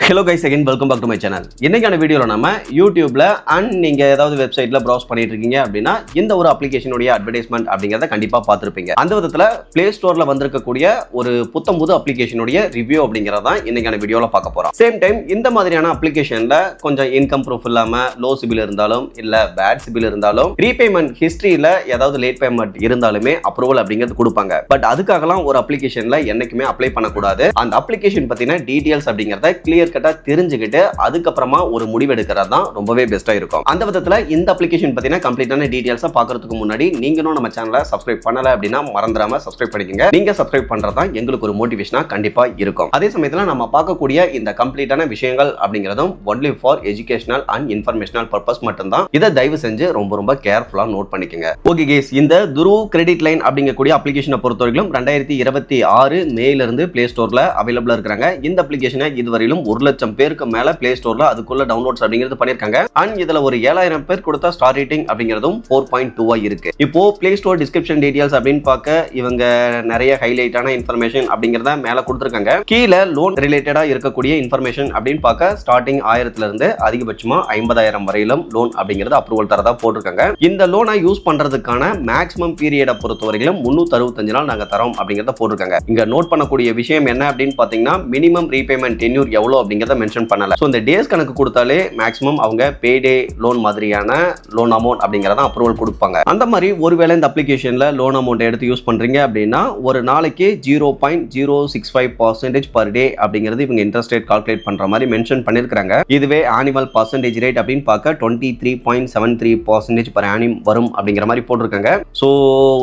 Hello guys, again welcome back to my channel. இன்னைக்கான வீடியோல நாம YouTubeல and நீங்க ஏதாவது வெப்சைட்ல browse பண்ணிட்டு இருக்கீங்க அப்படினா இந்த ஒரு அப்ளிகேஷனுடைய அட்வர்டைஸ்மென்ட் அப்படிங்கறத கண்டிப்பா பாத்துருப்பீங்க. அந்த விதத்துல Play Storeல வந்திருக்கக்கூடிய ஒரு புத்தம்புது அப்ளிகேஷனுடைய ரிவ்யூ அப்படிங்கறத இன்னைக்கான வீடியோல பார்க்க போறோம். சேம் டைம் இந்த மாதிரியான அப்ளிகேஷன்ல கொஞ்சம் இன்கம் ப்ரூஃப் இல்லாம லோ சிபில் இருந்தாலும் இல்ல பேட் சிபில் இருந்தாலும் ரீபேமெண்ட் ஹிஸ்டரியில ஏதாவது லேட் பேமெண்ட் இருந்தாலுமே அப்ரூவல் அப்படிங்கிறது கொடுப்பாங்க. பட் அதுக்காகலாம் ஒரு அப்ளிகேஷன்ல என்னைக்குமே அப்ளை பண்ணக்கூடாது. அந்த அப்ளிகேஷன் பத்தின டீடைல்ஸ் அப்படிங்கறத கிளியர் கட்டா தெரிஞ்சுக்கிட்டு அதுக்கப்புறமா ஒரு முடிவு எடுக்கிறது தான் ரொம்பவே பெஸ்டா இருக்கும். அந்த விதத்துல இந்த அப்ளிகேஷன் பத்தின கம்ப்ளீட்டான டீடைல்ஸை பார்க்கிறதுக்கு முன்னாடி நீங்களும் நம்ம சேனலை சப்ஸ்கிரைப் பண்ணல அப்படின்னா மறந்துடாம சப்ஸ்கிரைப் பண்ணிக்கங்க. நீங்க சப்ஸ்கிரைப் பண்றதா எங்களுக்கு ஒரு மோட்டிவேஷனா கண்டிப்பா இருக்கும். அதே சமயத்துல நம்ம பார்க்கக்கூடிய இந்த கம்ப்ளீட்டான விஷயங்கள் அப்படிங்கிறதும் only for educational and informational purpose மட்டும்தான். இதை தயவு செஞ்சு ரொம்ப கேர்ஃபுல்லா நோட் பண்ணிக்கங்க. ஓகே கேஸ், இந்த துருவ் கிரெடிட் லைன் அப்படிங்கக்கூடிய அப்ளிகேஷனை பொறுத்தவரைக்கும் 2026 மேல இருந்து பிளே ஸ்டோர்ல அவைலபிளா இருக்காங்க. இந்த அப்ளிகேஷனை இதுவரையிலும் 1 லட்சம் பேருக்கு மேல பிளே ஸ்டோர்ல அதுக்குள்ள டவுன்லோட்ஸ் அப்படிங்கிறது பண்ணிருக்காங்க. அண்ட் இதுல ஒரு 7000 பேர் கொடுத்த ஸ்டார் ரேட்டிங் அப்படிங்கிறதும் 4.2 இருக்கு. இப்போ பிளே ஸ்டோர் டிஸ்கிரிப்ஷன் டீடைல்ஸ் அப்படின்னு பார்க்க இவங்க நிறைய ஹைலைட்டான இன்ஃபர்மேஷன் அப்படிங்கறத மேல கொடுத்திருக்காங்க. கீழே லோன் ரிலேட்டடா இருக்கக்கூடிய இன்ஃபர்மேஷன் அப்படின்னு பார்க்க ஸ்டார்டிங் 1000 இருந்து அதிகபட்சமா 50,000 வரையிலும் லோன் அப்படிங்கிறது அப்ரூவல் தரதா போட்டிருக்காங்க. இந்த லோனை யூஸ் பண்றதுக்கான மேக்ஸிமம் பீரியடை பொறுத்தவரைக்கும் 365 நாள் நாங்க தரோம் அப்படிங்கறத போட்டிருக்காங்க. இங்க நோட் பண்ணக்கூடிய விஷயம் என்ன அப்படின்னு பாத்தீங்கன்னா மினிமம் ரீபேமெண்ட் டென்யூர் எவ்வளவு அப்படிங்கறத மென்ஷன் பண்ணல. சோ இந்த டேஸ் கணக்கு கொடுத்தாலே மேக்ஸிமம் அவங்க பேடே லோன் மாதிரியான லோன் அமௌண்ட் அப்படிங்கறத அப்ரூவல் கொடுப்பாங்க. அந்த மாதிரி ஒருவேளை இந்த அப்ளிகேஷன்ல லோன் அமௌண்ட் எடுத்து யூஸ் பண்றீங்க அப்படின்னா ஒரு நாளைக்கு 0.065% per day அப்படிங்கிறது இவங்க இன்ட்ரெஸ்ட் ரேட் கால்குலேட் பண்ற மாதிரி மென்ஷன் பண்ணிருக்காங்க. இதுவே ஆனுவல் பர்சன்டேஜ் ரேட் அப்படின்னு பார்க்க 23.73% per annum வரும் அப்படிங்கிற மாதிரி போட்டிருக்காங்க. சோ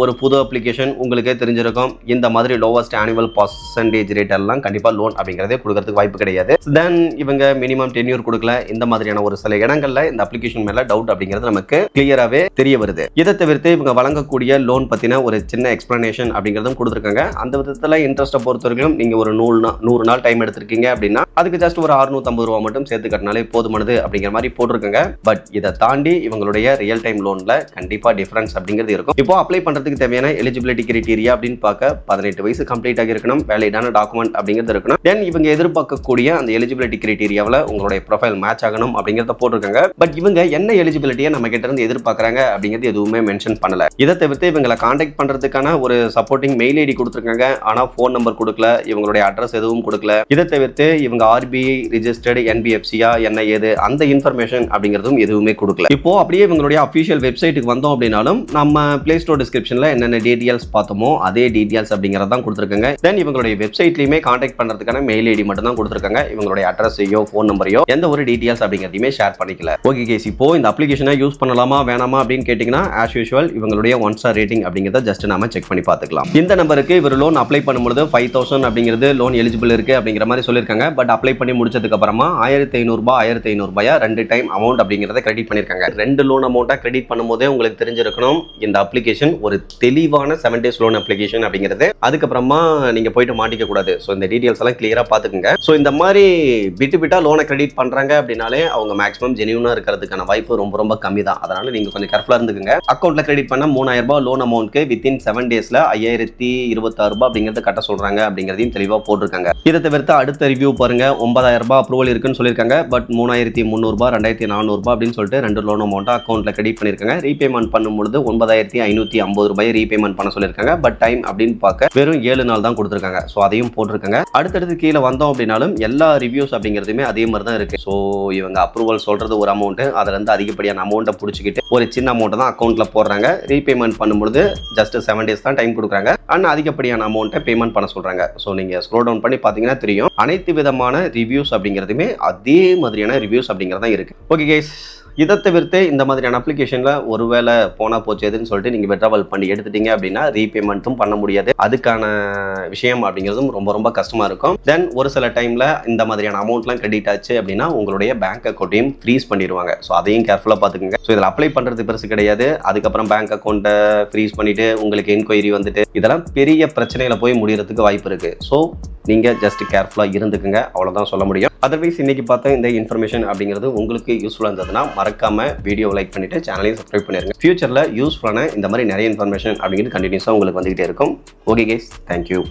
ஒரு புது அப்ளிகேஷன் உங்களுக்கே தெரிஞ்சிருக்கும். இந்த மாதிரி லோவஸ்ட் ஆனுவல் பர்சன்டேஜ் ரேட் எல்லாம் கண்டிப்பா லோன் அப்படிங்கறதே கொடுக்கிறதுக்கு வாய்ப்பு கிடையாது. தென் இவங்க மினிமம் டென்யூர் கொடுக்கல. இந்த மாதிரியான ஒரு சில இடங்கள்ல இந்த அப்ளிகேஷன் மேல டவுட் அப்படிங்கிறது நமக்கு கிளியராவே தெரிய வருது. இதை தவிர்த்து இவங்க வழங்கக்கூடிய லோன் பத்தின ஒரு சின்ன எக்ஸ்பிளனேஷன் அப்படிங்கறதும் கொடுத்திருக்காங்க. அந்த விதத்துல இன்ட்ரெஸ்ட் பொறுத்தவரைக்கும் நீங்க ஒரு 100 நாள் டைம் எடுத்திருக்கீங்க அப்படின்னா அதுக்கு ஜஸ்ட் ஒரு 650 ரூபாய் மட்டும் சேர்த்து கட்டினாலே போதுமானது அப்படிங்கிற மாதிரி போட்டிருக்காங்க. பட் இதை தாண்டி இவங்களுடைய ரியல் டைம் லோன்ல கண்டிப்பா டிஃபரன்ஸ் அப்படிங்கிறது இருக்கும். இப்போ அப்ளை பண்றதுக்கு தேவையான எலிஜிபிலிட்டி கிரைட்டீரியா அப்படின்னு பார்க்க 18 வயசு கம்ப்ளீட் ஆகி இருக்கணும், வேலிடான டாக்குமெண்ட் அப்படிங்கிறது இருக்கணும். தென் இவங்க எதிர்பார்க்கக்கூடிய அந்த எலிஜிபிலிட்டி கிரைட்டீரியாவில் உங்களுடைய ப்ரொஃபைல் மேட்ச் ஆகணும் அப்படிங்கிறத போட்டிருக்காங்க. பட் இவங்க என்ன எலிஜிபிலிட்டியை நம்ம கிட்ட இருந்து எதிர்பார்க்கறாங்க அப்படிங்கிறது எதுவுமே மென்ஷன் பண்ணல. இதை தவிர்த்து இவங்களை கான்டாக்ட் பண்றதுக்கான ஒரு சப்போர்ட்டிங் மெயில் ஐடி கொடுத்திருக்காங்க. ஆனா போன் நம்பர் கொடுக்கல, இவங்களுடைய அட்ரஸ் எதுவும் கொடுக்கல. இதை தவிர்த்து இவங்க RBI ரிஜிஸ்டர்டு NBFC-யா என்ன ஏது அந்த இன்ஃபர்மேஷன் அப்படிங்கிறதும் எதுவுமே கொடுக்கல. இப்போ அப்படியே இவங்களுடைய அபிஷியல் வெப்சைட்டுக்கு வந்தோம் அப்படின்னாலும் நம்ம பிளே ஸ்டோர் டிஸ்கிரிப்ஷன்ல என்னென்ன டீடைல்ஸ் பார்த்தோமோ அதே டீடைல்ஸ் அப்படிங்கறத தான் கொடுத்திருக்காங்க. தென் இவங்களுடைய வெப்சைட்லயுமே கான்டாக்ட் பண்றதுக்கான மெயில் ஐடி மட்டும் தான் கொடுத்திருக்காங்க. இவங்களுடைய அட்ரஸையோ ஃபோன் நம்பரையோ எந்த ஒரு டீடைல்ஸ் அப்படிங்கிறதையுமே ஷேர் பண்ணிக்கல. ஓகே கேஸ், இப்போ இந்த அப்ளிகேஷனை யூஸ் பண்ணலாமா வேணாமா அப்படின்னு கேட்டீங்கன்னா ஆஸ் யூசுவல் இவங்களுடைய 1 ஸ்டார் ரேட்டிங் அப்படிங்கிறத ஜஸ்ட் நாம செக் பண்ணி பார்த்துக்கலாம். இந்த நம்பருக்கு இவர் லோன் அப்ளை பண்ணும்போது 5,000 அப்படிங்கிறது லோன் எலிஜிபிள் இருக்கு அப்படிங்கிற மாதிரி சொல்லியிருக்காங்க. பட் அப்ளை பண்ணி முடிச்சதுக்கு அப்புறமா 1,500 ரூபாய் 2 டைம் அமௌண்ட் அப்படிங்கிறத கிரெடிட் பண்ணிருக்காங்க. 2 லோன் அமௌண்ட்டா கிரெடிட் பண்ணும்போதே உங்களுக்கு தெரிஞ்சிருக்கணும் இந்த அப்ளிகேஷன் ஒரு தெளிவான 7 days லோன் அப்ளிகேஷன் அப்படிங்கிறது. அதுக்கப்புறமா நீங்க போயிட்டு மாட்டிக்க கூடாது. ஸோ இந்த டீடைல்ஸ் எல்லாம் கிளியரா பார்த்துக்குங்க. ஸோ இந்த மாதிரி விட்டா லோனை கிரெடிட் பண்றாங்க அப்படின்னாலே அவங்க மேக்ஸிமம் ஜெனியூனா இருக்கிறதுக்கான வாய்ப்பு ரொம்ப கம்மி தான். அதனால நீங்க கொஞ்சம் கேர்ஃபுல்லா இருந்துக்குங்க. அக்கௌண்ட்ல கிரெடிட் பண்ண 3,000 ரூபாய் லோன் அமௌண்ட்க்கு வித்தின் 7 daysல 5,026 ரூபாய் அப்படிங்கிறது கட்ட சொல்றாங்க அப்படிங்கிறதையும் தெளிவா போட்டிருக்காங்க. இதை தவிர்த்து அடுத்த ரிவ்யூ பாருங்க, 9,000 ரூபாய் அப்ரூவல் இருக்குன்னு சொல்லியிருக்காங்க. பட் 3,300 ரூபாய் 2,400 ரூபாய் அப்படின்னு சொல்லிட்டு 2 லோன் அமௌண்ட்டா அக்கௌண்ட்ல கிரெடிட் பண்ணிருக்காங்க. ரீபேமெண்ட் பண்ணும்போது 9,550 ரூபாய் ரீபேமெண்ட் பண்ண சொல்லியிருக்காங்க. பட் டைம் அப்படின்னு பார்க்க வெறும் 7 நாள் தான் கொடுத்திருக்காங்க. ஸோ அதையும் போட்டிருக்காங்க. அடுத்தடுத்து கீழே வந்தோம் அப்படின்னாலும் எல்லா ரிவ்யூஸ் அப்படிங்கிறதுமே அதே மாதிரி தான் இருக்கு. ஸோ இவங்க அப்ரூவல் சொல்றது ஒரு அமௌண்ட், அதுல இருந்து அதிகப்படியான அமௌண்ட்டை பிடிச்சிக்கிட்டு ஒரு சின்ன அமௌண்ட் தான் அக்கௌண்ட்ல போடுறாங்க. ரீபேமெண்ட் பண்ணும்போது ஜஸ்ட் 7 days தான் டைம் கொடுக்குறாங்க. அண்ட் அதிகப்படியான அமௌண்ட்டை பேமெண்ட் பண்ண சொல்றாங்க. ஸோ நீங்க ஸ்க்ரோல் டவுன் பண்ணி பாத்தீங்கன்னா தெரியும் அனைத்து விதமான ரிவ்யூஸ் அப்படிங்கிறதுமே அதே மாதிரியான ரிவ்யூஸ் அப்படிங்கிறதா இருக்கு. ஓகே கைஸ், இதை தவிர்த்து இந்த மாதிரியான அப்ளிகேஷன்ல ஒருவேளை போனா போச்சேதுன்னு சொல்லிட்டு நீங்க வித்ட்ராவல் பண்ணி எடுத்துட்டீங்க அப்படின்னா ரீபேமெண்ட்டும் பண்ண முடியாது. அதுக்கான விஷயம் அப்படிங்கிறதும் ரொம்ப கஷ்டமா இருக்கும். தென் ஒரு சில டைம்ல இந்த மாதிரியான அமௌண்ட்லாம் கிரெடிட் ஆச்சு அப்படின்னா உங்களுடைய பேங்க் அக்கௌண்ட்டையும் ஃப்ரீஸ் பண்ணிடுவாங்க. ஸோ அதையும் கேர்ஃபுல்லா பாத்துக்கோங்க. ஸோ இதில் அப்ளை பண்றது பெருசு கிடையாது. அதுக்கப்புறம் பேங்க் அக்கௌண்ட்டை ஃப்ரீஸ் பண்ணிட்டு உங்களுக்கு என்கொயரி வந்துட்டு இதெல்லாம் பெரிய பிரச்சனையில போய் முடியறதுக்கு வாய்ப்பு இருக்கு. ஸோ நீங்க ஜஸ்ட் கேர்ஃபுல்லா இருந்துக்குங்க, அவ்வளவுதான் சொல்ல முடியும். அதர்வைஸ் இன்னைக்கு பார்த்த இந்த இன்ஃபர்மேஷன் அப்படிங்கிறது உங்களுக்கு யூஸ்ஃபுல்லா இருந்ததுன்னா மறக்காம வீடியோ லைக் பண்ணிட்டு சேனலையும் சப்ஸ்கிரைப் பண்ணிருங்க. ஃபியூச்சர்ல யூஸ்ஃபுல்லான இந்த மாதிரி நிறைய இன்ஃபர்மேஷன் அப்படிங்கிறது கண்டினியூஸா உங்களுக்கு வந்துகிட்டே இருக்கும். Okay guys, thank you.